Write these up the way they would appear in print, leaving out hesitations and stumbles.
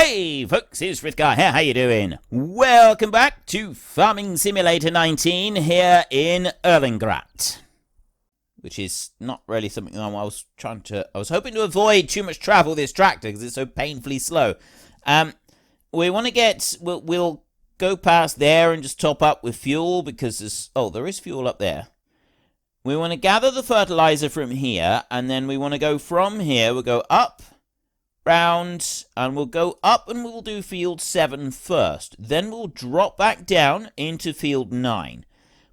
Hey folks, it's Frithgar here, how you doing? Welcome back to Farming Simulator 19 here in Erlengrat. Which is not really something that I was hoping to avoid too much travel with this tractor because it's so painfully slow. We want to get, we'll go past there and just top up with fuel because there is fuel up there. We want to gather the fertilizer from here and then we want to go from here, we'll go up, round, and we'll go up and we'll do field 7 first. Then we'll drop back down into field 9.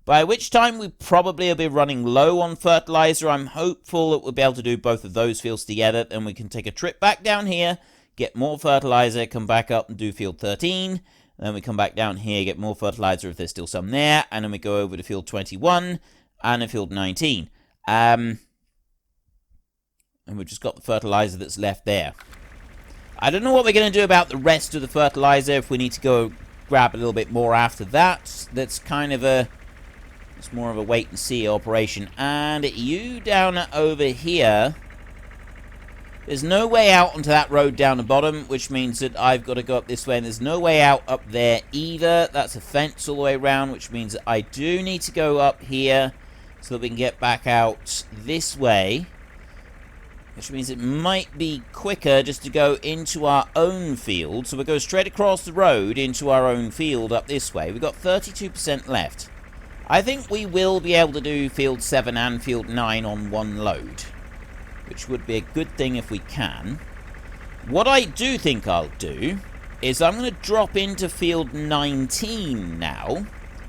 By which time we probably will be running low on fertilizer. I'm hopeful that we'll be able to do both of those fields together. Then we can take a trip back down here, get more fertilizer, come back up and do field 13. Then we come back down here, get more fertilizer if there's still some there. And then we go over to field 21 and a field 19. And we've just got the fertilizer that's left there. I don't know what we're going to do about the rest of the fertilizer, if we need to go grab a little bit more after that. That's kind of it's more of a wait and see operation. And you down over here, there's no way out onto that road down the bottom, which means that I've got to go up this way, and there's no way out up there either. That's a fence all the way around, which means that I do need to go up here so that we can get back out this way. Which means it might be quicker just to go into our own field. So we'll go straight across the road into our own field up this way. We've got 32% left. I think we will be able to do field 7 and field 9 on one load. Which would be a good thing if we can. What I do think I'll do is I'm going to drop into field 19 now.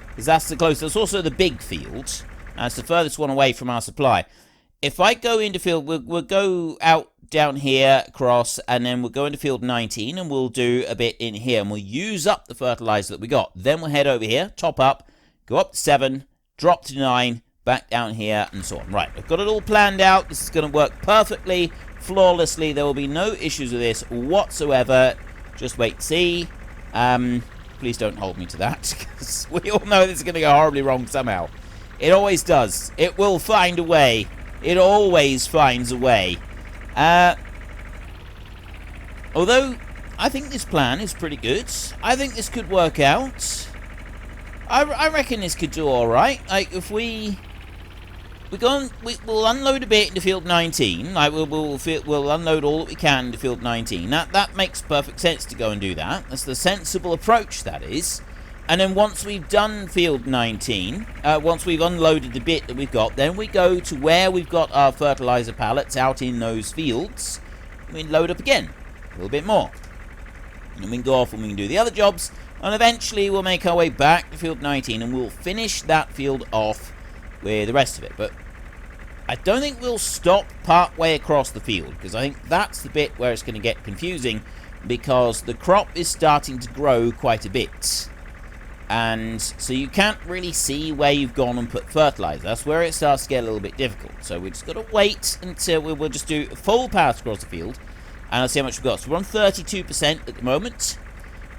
Because that's the closest. It's also the big field. That's the furthest one away from our supply. If I go into field, we'll go out down here, across, and then we'll go into field 19, and we'll do a bit in here, and we'll use up the fertilizer that we got. Then we'll head over here, top up, go up to 7, drop to 9, back down here, and so on. Right, I've got it all planned out. This is going to work perfectly, flawlessly. There will be no issues with this whatsoever. Just wait and see. Please don't hold me to that, because we all know this is going to go horribly wrong somehow. It always does. It will find a way. It always finds a way. Although, I think this plan is pretty good. I think this could work out. I reckon this could do alright. Like, if we'll unload a bit into field 19. Like, we'll unload all that we can into field 19. That makes perfect sense to go and do that. That's the sensible approach, that is. And then once we've done field 19, once we've unloaded the bit that we've got, then we go to where we've got our fertilizer pallets out in those fields. We load up again, a little bit more. And then we can go off and we can do the other jobs. And eventually we'll make our way back to field 19 and we'll finish that field off with the rest of it. But I don't think we'll stop part way across the field, because I think that's the bit where it's going to get confusing, because the crop is starting to grow quite a bit. And so you can't really see where you've gone and put fertilizer. That's where it starts to get a little bit difficult. So we've just got to wait until we'll just do a full pass across the field. And I'll see how much we've got. So we're on 32% at the moment.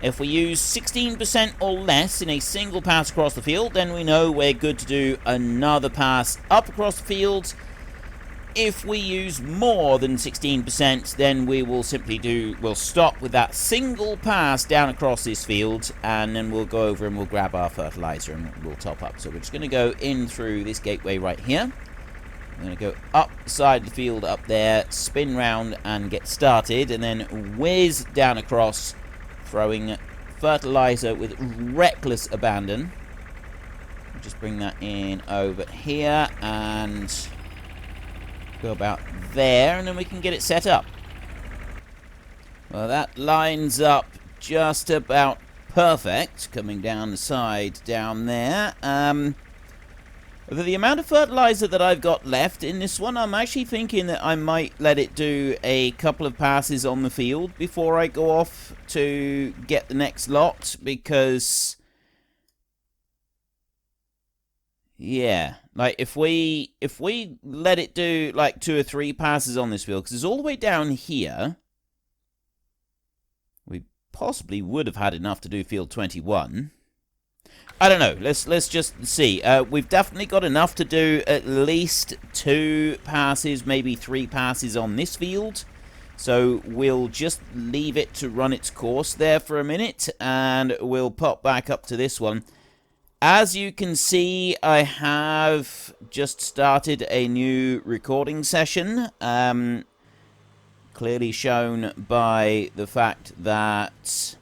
If we use 16% or less in a single pass across the field, then we know we're good to do another pass up across the field. If we use more than 16%, then we will we'll stop with that single pass down across this field, and then we'll go over and we'll grab our fertilizer and we'll top up. So we're just going to go in through this gateway right here. I'm going to go up the side of the field up there, spin round and get started, and then whiz down across, throwing fertilizer with reckless abandon. I'll just bring that in over here and go about there, and then we can get it set up. Well, that lines up just about perfect, coming down the side down there. The amount of fertilizer that I've got left in this one, I'm actually thinking that I might let it do a couple of passes on the field before I go off to get the next lot, because yeah, like if we let it do like 2 or 3 passes on this field, because it's all the way down here, we possibly would have had enough to do field 21. I don't know. Let's just see. We've definitely got enough to do at least 2 passes, maybe 3 passes on this field. So we'll just leave it to run its course there for a minute, and we'll pop back up to this one. As you can see, I have just started a new recording session, clearly shown by the fact that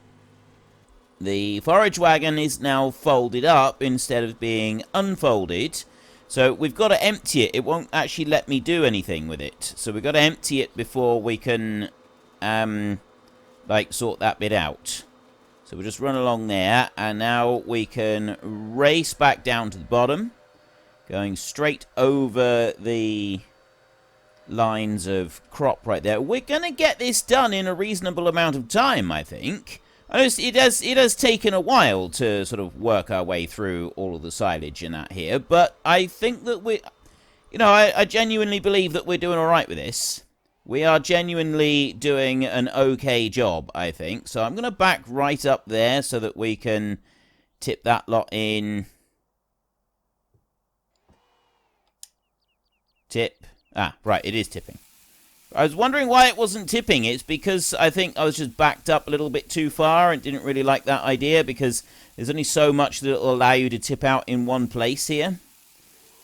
the forage wagon is now folded up instead of being unfolded. So we've got to empty it. It won't actually let me do anything with it. So we've got to empty it before we can, sort that bit out. So we'll just run along there, and now we can race back down to the bottom, going straight over the lines of crop right there. We're going to get this done in a reasonable amount of time, I think. It has taken a while to sort of work our way through all of the silage in that here, but I think that I genuinely believe that we're doing all right with this. We are genuinely doing an okay job, I think. So I'm going to back right up there so that we can tip that lot in. Tip. Ah, right, it is tipping. I was wondering why it wasn't tipping. It's because I think I was just backed up a little bit too far and didn't really like that idea, because there's only so much that it'll allow you to tip out in one place here.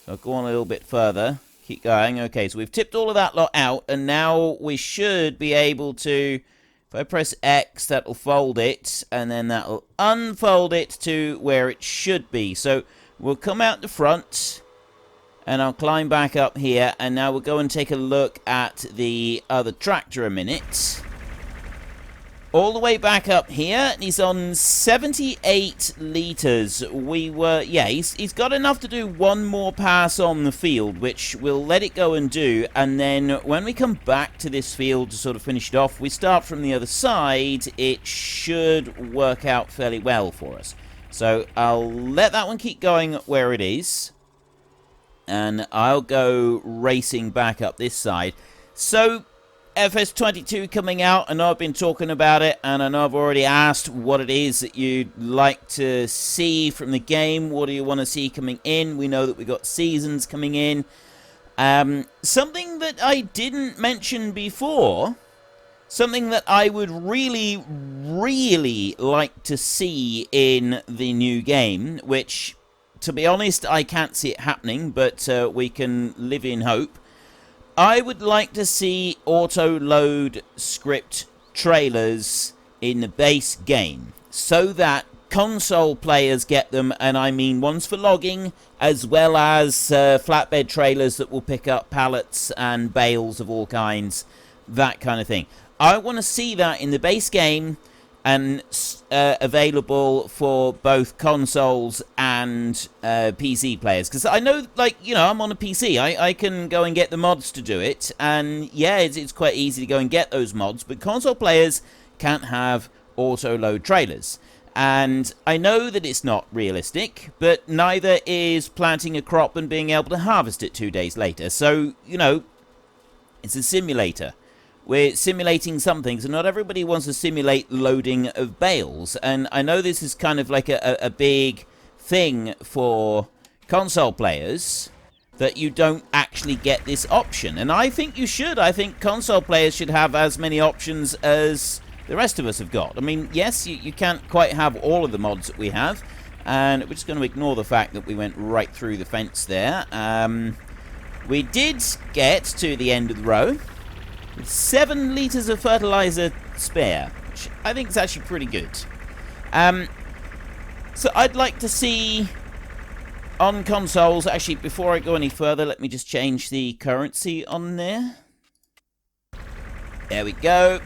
So I'll go on a little bit further. Keep going. Okay, so we've tipped all of that lot out, and now we should be able to, if I press X, that'll fold it, and then that'll unfold it to where it should be. So we'll come out the front, and I'll climb back up here, and now we'll go and take a look at the other tractor a minute. All the way back up here, and he's on 78 litres. He's got enough to do one more pass on the field, which we'll let it go and do, and then when we come back to this field to sort of finish it off, we start from the other side, it should work out fairly well for us. So I'll let that one keep going where it is, and I'll go racing back up this side. So FS22 coming out. I know I've been talking about it, and I know I've already asked what it is that you'd like to see from the game. What do you want to see coming in? We know that we've got seasons coming in. Something that I didn't mention before, something that I would really, really like to see in the new game, which, to be honest, I can't see it happening, but we can live in hope. I would like to see auto-load script trailers in the base game, so that console players get them, and I mean ones for logging, as well as flatbed trailers that will pick up pallets and bales of all kinds, that kind of thing. I want to see that in the base game, and available for both consoles and PC players. Because I know, I'm on a PC. I can go and get the mods to do it. And, yeah, it's quite easy to go and get those mods. But console players can't have auto-load trailers. And I know that it's not realistic, but neither is planting a crop and being able to harvest it 2 days later. So, it's a simulator. We're simulating something, so not everybody wants to simulate loading of bales. And I know this is kind of like a big thing for console players, that you don't actually get this option. And I think you should. I think console players should have as many options as the rest of us have got. I mean, yes, you can't quite have all of the mods that we have. And we're just going to ignore the fact that we went right through the fence there. We did get to the end of the row with 7 litres of fertilizer spare, which I think is actually pretty good. So I'd like to see on consoles, actually before I go any further, let me just change the currency on there. There we go.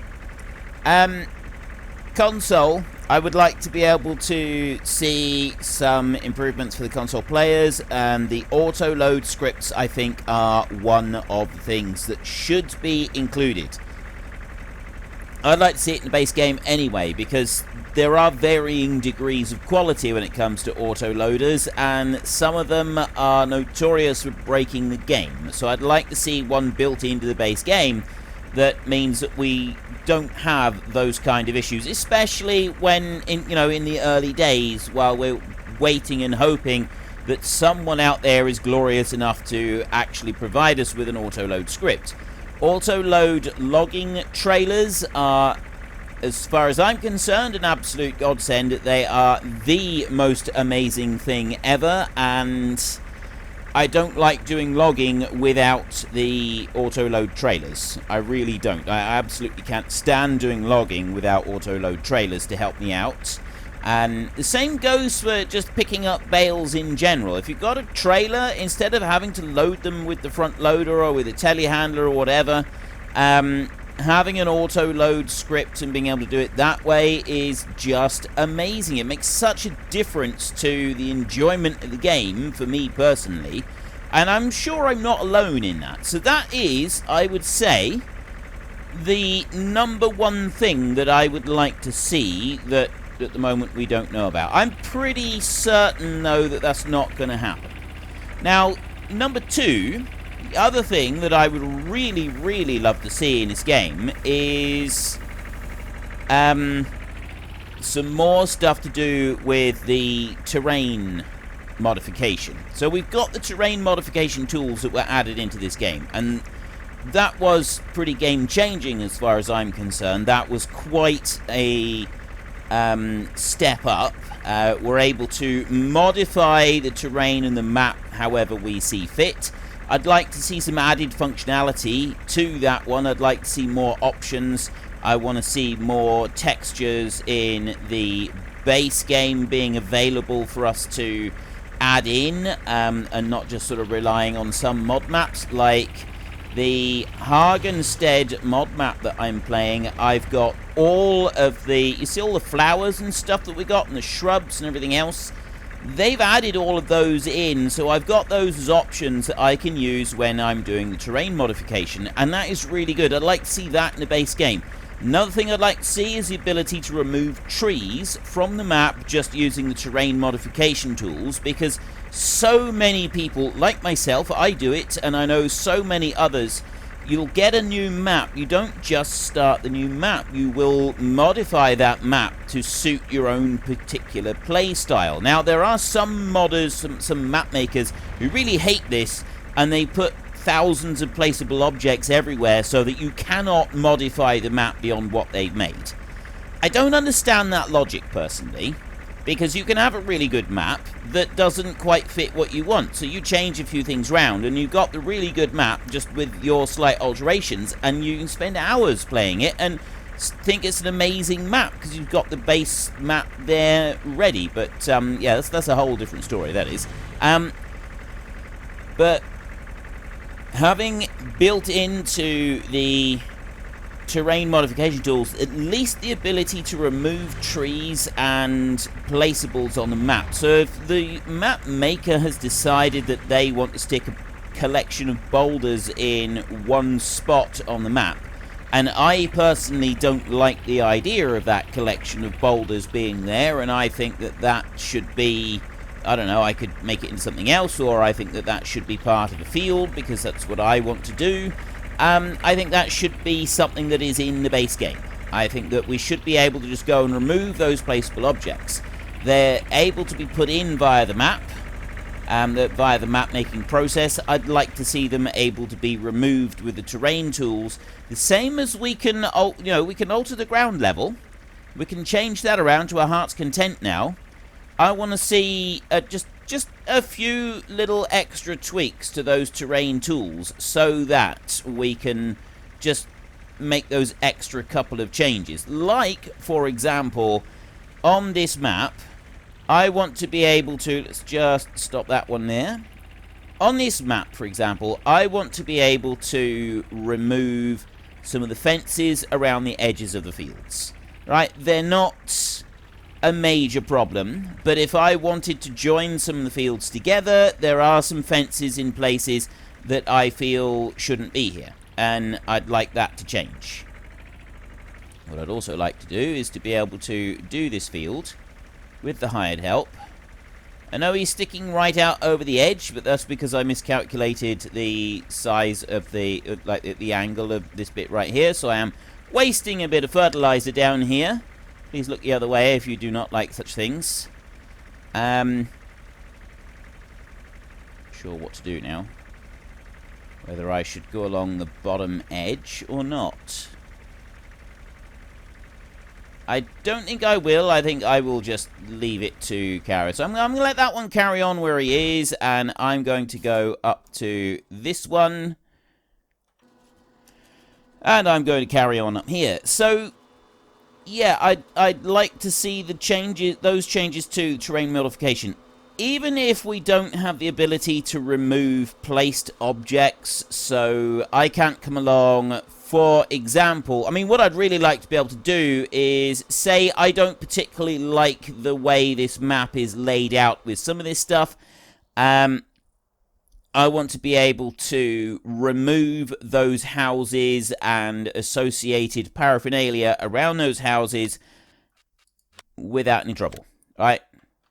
Console, I would like to be able to see some improvements for the console players, and the auto-load scripts, I think, are one of the things that should be included. I'd like to see it in the base game anyway, because there are varying degrees of quality when it comes to auto-loaders, and some of them are notorious for breaking the game. So I'd like to see one built into the base game that means that we don't have those kind of issues, especially when in the early days, while we're waiting and hoping that someone out there is glorious enough to actually provide us with an auto-load script. Auto-load logging trailers are, as far as I'm concerned, an absolute godsend. They are the most amazing thing ever, and I don't like doing logging without the auto-load trailers. I really don't. I absolutely can't stand doing logging without auto-load trailers to help me out. And the same goes for just picking up bales in general. If you've got a trailer, instead of having to load them with the front loader or with a telehandler or whatever, having an auto-load script and being able to do it that way is just amazing. It makes such a difference to the enjoyment of the game for me personally, and I'm sure I'm not alone in that. So that is, I would say, the number one thing that I would like to see that at the moment we don't know about. I'm pretty certain, though, that that's not going to happen. Now, number two, the other thing that I would really, really love to see in this game is some more stuff to do with the terrain modification. So we've got the terrain modification tools that were added into this game, and that was pretty game-changing as far as I'm concerned. That was quite a step up. We're able to modify the terrain and the map however we see fit. I'd like to see some added functionality to that one. I'd like to see more options. I want to see more textures in the base game being available for us to add in, and not just sort of relying on some mod maps like the Hagenstead mod map that I'm playing. I've got all of the, you see all the flowers and stuff that we got, and the shrubs and everything else. They've added all of those in, so I've got those as options that I can use when I'm doing the terrain modification, and that is really good. I'd like to see that in the base game. Another thing I'd like to see is the ability to remove trees from the map just using the terrain modification tools, because so many people, like myself, I do it, and I know so many others, you'll get a new map. You don't just start the new map. You will modify that map to suit your own particular play style. Now, there are some modders, some map makers, who really hate this, and they put thousands of placeable objects everywhere so that you cannot modify the map beyond what they've made. I don't understand that logic, personally, because you can have a really good map that doesn't quite fit what you want. So you change a few things around, and you've got the really good map just with your slight alterations, and you can spend hours playing it and think it's an amazing map because you've got the base map there ready. But yeah, that's a whole different story, that is. But having built into the terrain modification tools at least the ability to remove trees and placeables on the map. So if the map maker has decided that they want to stick a collection of boulders in one spot on the map, and I personally don't like the idea of that collection of boulders being there, and I think that that should be, I don't know, I could make it into something else, or I think that that should be part of the field because that's what I want to do. I think that should be something that is in the base game. I think that we should be able to just go and remove those placeable objects. They're able to be put in via the map, via the map making process. I'd like to see them able to be removed with the terrain tools, the same as we can, we can alter the ground level. We can change that around to our heart's content now. I want to see just a few little extra tweaks to those terrain tools so that we can just make those extra couple of changes. Like, for example, on this map, I want to be able to, let's just stop that one there. On this map, for example, I want to be able to remove some of the fences around the edges of the fields. Right? They're not a major problem, but if I wanted to join some of the fields together, there are some fences in places that I feel shouldn't be here, and I'd like that to change. What I'd also like to do is to be able to do this field with the hired help. I know he's sticking right out over the edge, but that's because I miscalculated the size of the angle of this bit right here, so I am wasting a bit of fertilizer down here. Please look the other way if you do not like such things. Sure what to do now. whether I should go along the bottom edge or not. I don't think I will. I think I will just leave it to Carrot. So I'm going to let that one carry on where he is, and I'm going to go up to this one. And I'm going to carry on up here. So, yeah, I'd like to see the changes, those changes to terrain modification. Even if we don't have the ability to remove placed objects, so I can't come along. For example, I mean, what I'd really like to be able to do is, say I don't particularly like the way this map is laid out with some of this stuff. I want to be able to remove those houses and associated paraphernalia around those houses without any trouble, right?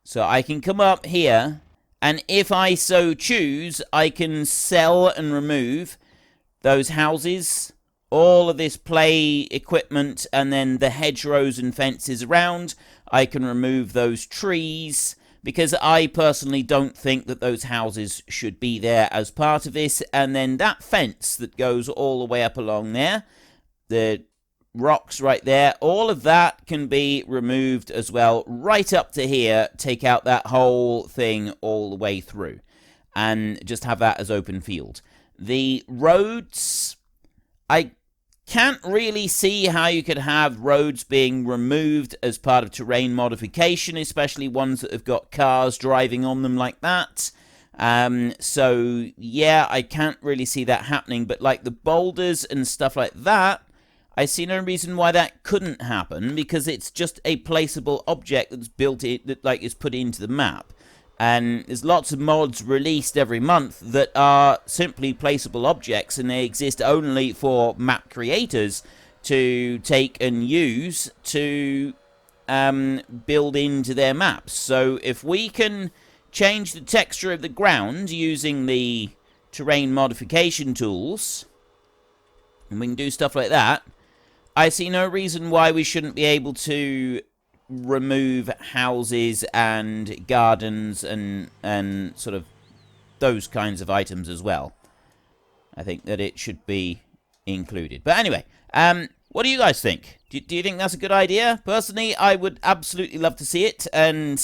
So I can come up here, and if I so choose, I can sell and remove those houses, all of this play equipment, and then the hedgerows and fences around. I can remove those trees, because I personally don't think that those houses should be there as part of this. And then that fence that goes all the way up along there, the rocks right there, all of that can be removed as well, right up to here. Take out that whole thing all the way through, and just have that as open field. The roads, I can't really see how you could have roads being removed as part of terrain modification, especially ones that have got cars driving on them like that. So, yeah, I can't really see that happening. But like the boulders and stuff like that, I see no reason why that couldn't happen, because it's just a placeable object that's built in, that like is put into the map. And there's lots of mods released every month that are simply placeable objects, and they exist only for map creators to take and use to build into their maps. So if we can change the texture of the ground using the terrain modification tools, and we can do stuff like that, I see no reason why we shouldn't be able to remove houses and gardens and sort of those kinds of items as well. I think that it should be included. But anyway, what do you guys think? Do you think that's a good idea? Personally, I would absolutely love to see it, and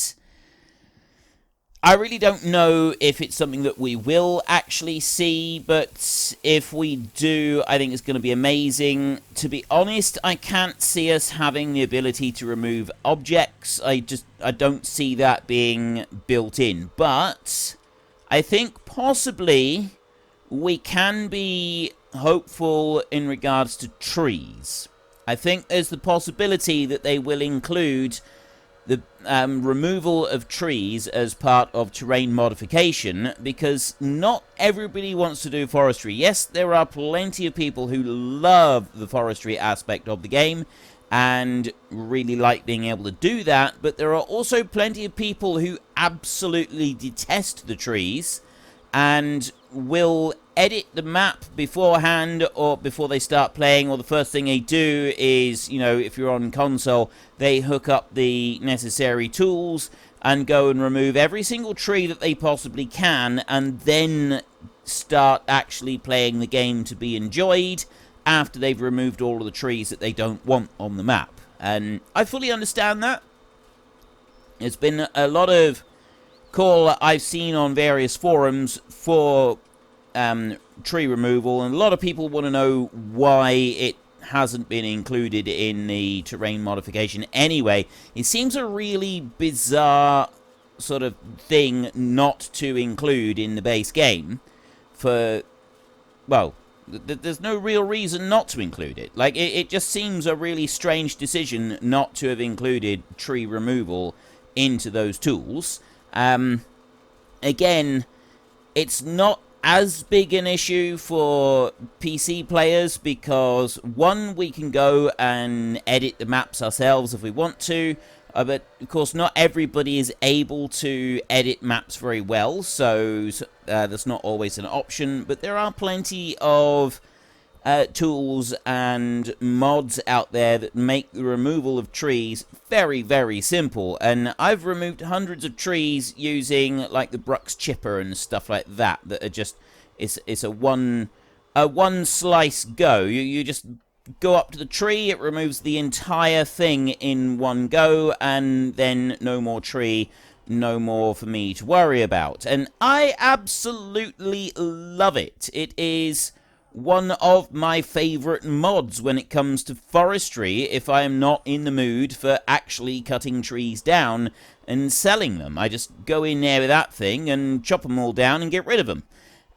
I really don't know if it's something that we will actually see, but if we do, I think it's going to be amazing. To be honest, I can't see us having the ability to remove objects. I don't see that being built in, but I think possibly we can be hopeful in regards to trees. I think there's the possibility that they will include the removal of trees as part of terrain modification, because not everybody wants to do forestry. Yes, there are plenty of people who love the forestry aspect of the game and really like being able to do that, but there are also plenty of people who absolutely detest the trees and will edit the map beforehand or before they start playing, or the first thing they do is, you know, if you're on console, they hook up the necessary tools and go and remove every single tree that they possibly can, and then start actually playing the game to be enjoyed after they've removed all of the trees that they don't want on the map. And I fully understand that. There's been a lot of call I've seen on various forums for tree removal, and a lot of people want to know why it hasn't been included in the terrain modification anyway. It seems a really bizarre sort of thing not to include in the base game for, well, there's no real reason not to include it. Like, it just seems a really strange decision not to have included tree removal into those tools. Again, it's not as big an issue for PC players because, one, we can go and edit the maps ourselves if we want to, but of course not everybody is able to edit maps very well, so that's not always an option. But there are plenty of tools and mods out there that make the removal of trees very, very simple. And I've removed hundreds of trees using like the Brux chipper and stuff like that, that are just, it's a one a one slice go. You just go up to the tree, it removes the entire thing in one go, and then no more tree, no more for me to worry about. And I absolutely love it. It is one of my favourite mods when it comes to forestry if I am not in the mood for actually cutting trees down and selling them. I just go in there with that thing and chop them all down and get rid of them.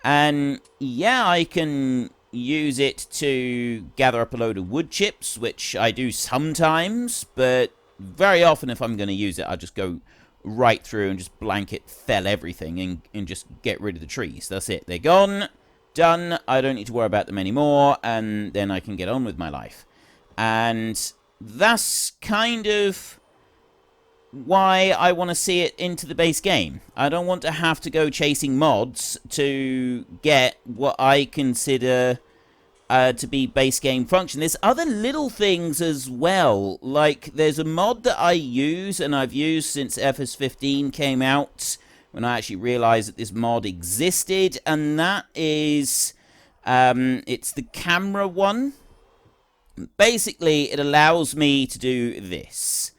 And yeah, I can use it to gather up a load of wood chips, which I do sometimes, but very often if I'm going to use it, I just go right through and just blanket fell everything and just get rid of the trees. That's it. They're gone. Done. I don't need to worry about them anymore, and then I can get on with my life. And that's kind of why I want to see it into the base game. I don't want to have to go chasing mods to get what I consider to be base game function. There's other little things as well, like there's a mod that I use and I've used since FS15 came out, when I actually realized that this mod existed, and that is it's the camera one. Basically, it allows me to do this.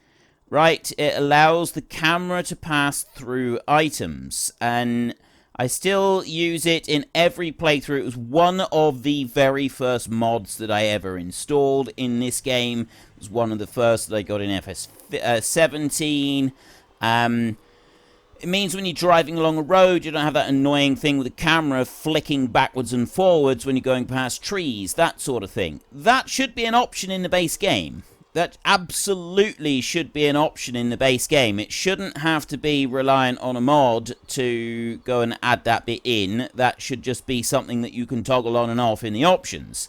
Right, it allows the camera to pass through items, and I still use it in every playthrough. It was one of the very first mods that I ever installed in this game. It was one of the first that I got in FS17. It means when you're driving along a road, you don't have that annoying thing with the camera flicking backwards and forwards when you're going past trees, that sort of thing. That should be an option in the base game. That absolutely should be an option in the base game. It shouldn't have to be reliant on a mod to go and add that bit in. That should just be something that you can toggle on and off in the options.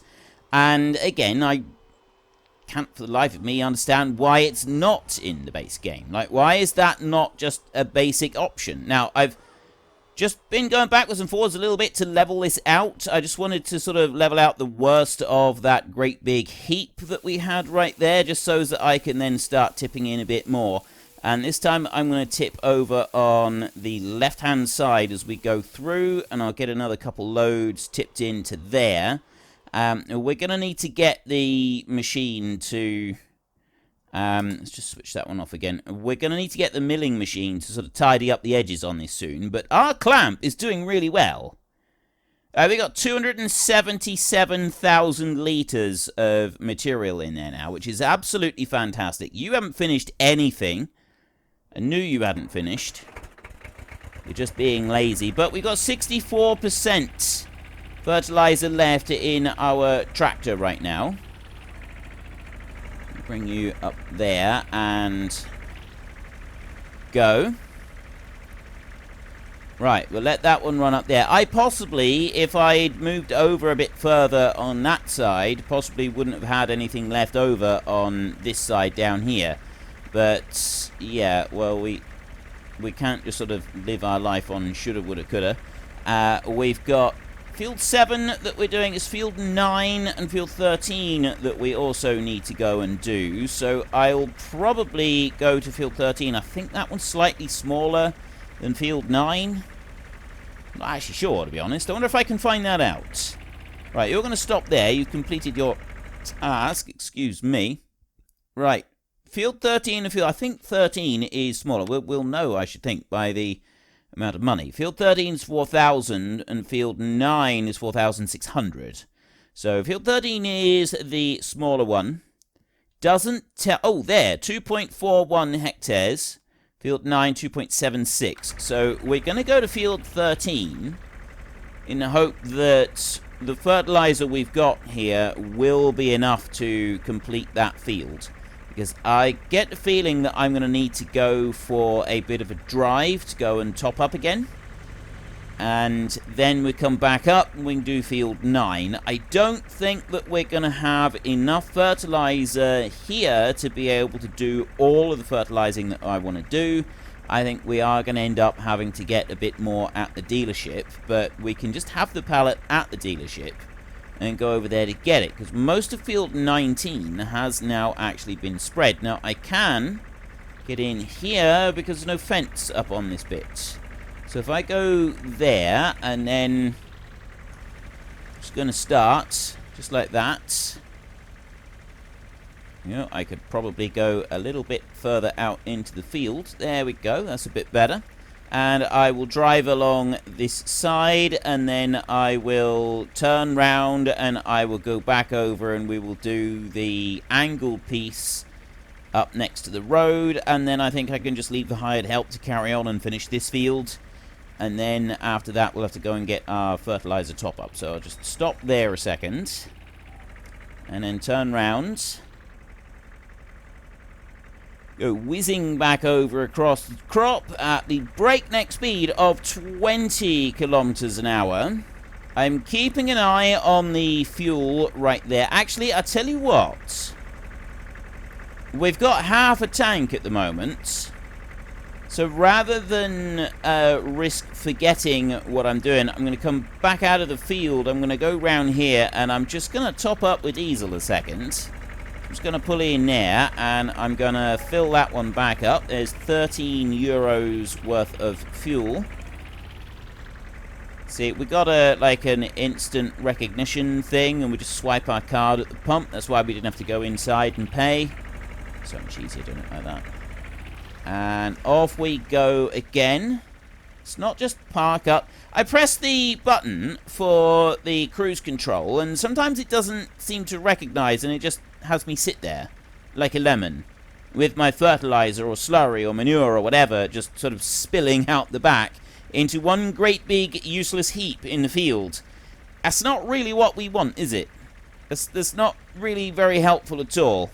And again, I can't for the life of me understand why it's not in the base game. Like, why is that not just a basic option? Now, I've just been going backwards and forwards a little bit to level this out. I just wanted to sort of level out the worst of that great big heap that we had right there, just so that I can then start tipping in a bit more. And this time I'm going to tip over on the left-hand side as we go through, and I'll get another couple loads tipped into there. We're going to need to get the machine to... let's just switch that one off again. We're going to need to get the milling machine to sort of tidy up the edges on this soon, but our clamp is doing really well. We got 277,000 litres of material in there now, which is absolutely fantastic. You haven't finished anything. I knew you hadn't finished. You're just being lazy. But we got 64% fertilizer left in our tractor right now. Bring you up there and go. Right, we'll let that one run up there. I possibly, if I'd moved over a bit further on that side, possibly wouldn't have had anything left over on this side down here. But, yeah, well, we can't just sort of live our life on shoulda, woulda, coulda. We've got Field 7 that we're doing is Field 9 and Field 13 that we also need to go and do. So I'll probably go to Field 13. I think that one's slightly smaller than Field 9. I'm not actually sure, to be honest. I wonder if I can find that out. Right, you're going to stop there. You've completed your task. Excuse me. Right. Field 13 and I think 13 is smaller. We'll know, I should think, by the amount of money. Field 13 is 4,000 and Field 9 is 4,600. So Field 13 is the smaller one. Doesn't tell... Oh, there. 2.41 hectares. Field 9, 2.76. So we're going to go to Field 13 in the hope that the fertilizer we've got here will be enough to complete that field. Because I get the feeling that I'm going to need to go for a bit of a drive to go and top up again. And then we come back up and we can do Field 9. I don't think that we're going to have enough fertilizer here to be able to do all of the fertilizing that I want to do. I think we are going to end up having to get a bit more at the dealership. But we can just have the pallet at the dealership and go over there to get it, because most of Field 19 has now actually been spread. Now, I can get in here because there's no fence up on this bit. So if I go there and then Just going to start just like that. You know, I could probably go a little bit further out into the field. There we go. That's a bit better. And I will drive along this side, and then I will turn round and I will go back over, and we will do the angled piece up next to the road, and then I think I can just leave the hired help to carry on and finish this field. And then after that we'll have to go and get our fertilizer top up. So I'll just stop there a second and then turn round. Go whizzing back over across the crop at the breakneck speed of 20 kilometers an hour. I'm keeping an eye on the fuel right there. Actually, I'll tell you what. We've got half a tank at the moment. So rather than risk forgetting what I'm doing, I'm going to come back out of the field. I'm going to go round here, and I'm just going to top up with diesel a second. I'm just going to pull in there, and I'm going to fill that one back up. There's 13 euros worth of fuel. See, we got like an instant recognition thing, and we just swipe our card at the pump. That's why we didn't have to go inside and pay. So much easier doing it like that. And off we go again. It's not just park up. I press the button for the cruise control, and sometimes it doesn't seem to recognize, and it just has me sit there like a lemon with my fertilizer or slurry or manure or whatever just sort of spilling out the back into one great big useless heap in the field. That's not really what we want, is it? That's not really very helpful at all.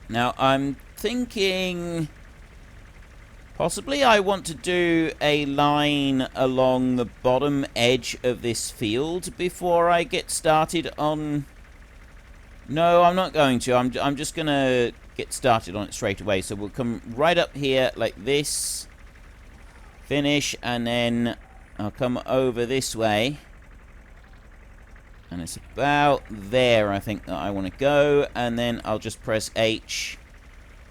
Now I'm thinking possibly I want to do a line along the bottom edge of this field before I get started on... No, I'm not going to. I'm just going to get started on it straight away. So we'll come right up here like this. Finish, and then I'll come over this way. And it's about there, I think, that I want to go. And then I'll just press H.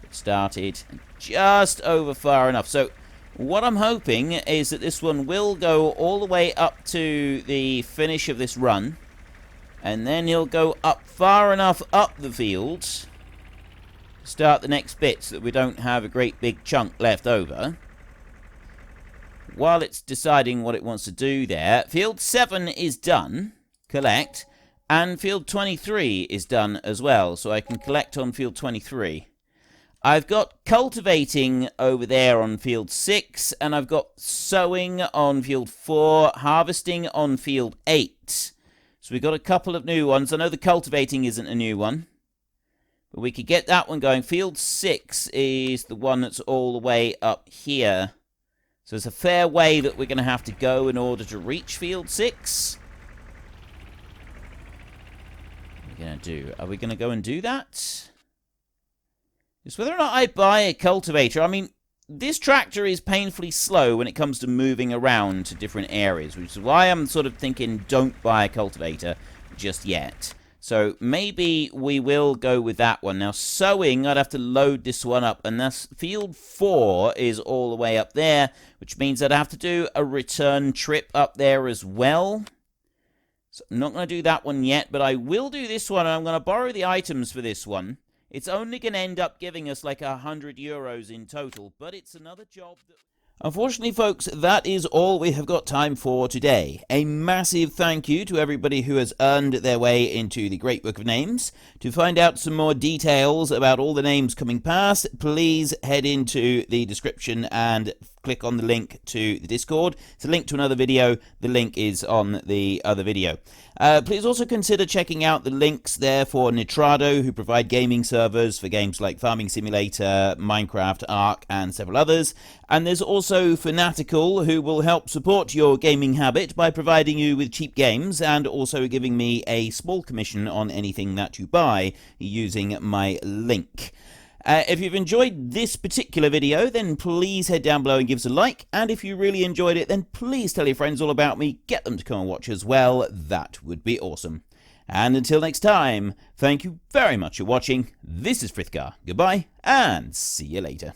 Get started. Just over far enough. So what I'm hoping is that this one will go all the way up to the finish of this run. And then he'll go up far enough up the field to start the next bit so that we don't have a great big chunk left over. While it's deciding what it wants to do there, field 7 is done, collect, and field 23 is done as well, so I can collect on field 23. I've got cultivating over there on field 6, and I've got sowing on field 4, harvesting on field 8. So we've got a couple of new ones. I know the cultivating isn't a new one, but we could get that one going. Field 6 is the one that's all the way up here. So it's a fair way that we're going to have to go in order to reach field 6. What are we going to do? Are we going to go and do that? It's whether or not I buy a cultivator. I mean, this tractor is painfully slow when it comes to moving around to different areas, which is why I'm sort of thinking don't buy a cultivator just yet. So maybe we will go with that one. Now, sowing, I'd have to load this one up, and that's field 4 is all the way up there, which means I'd have to do a return trip up there as well. So I'm not going to do that one yet, but I will do this one, and I'm going to borrow the items for this one. It's only going to end up giving us like 100 euros in total, but it's another job that... Unfortunately, folks, that is all we have got time for today. A massive thank you to everybody who has earned their way into the Great Book of Names. To find out some more details about all the names coming past, please head into the description and click on the link to the Discord. It's a link to another video. The link is on the other video. Please also consider checking out the links there for Nitrado, who provide gaming servers for games like Farming Simulator, Minecraft, Ark, and several others. And there's also Fanatical, who will help support your gaming habit by providing you with cheap games and also giving me a small commission on anything that you buy using my link. If you've enjoyed this particular video, then please head down below and give us a like. And if you really enjoyed it, then please tell your friends all about me. Get them to come and watch as well. That would be awesome. And until next time, thank you very much for watching. This is Frithgar. Goodbye, and see you later.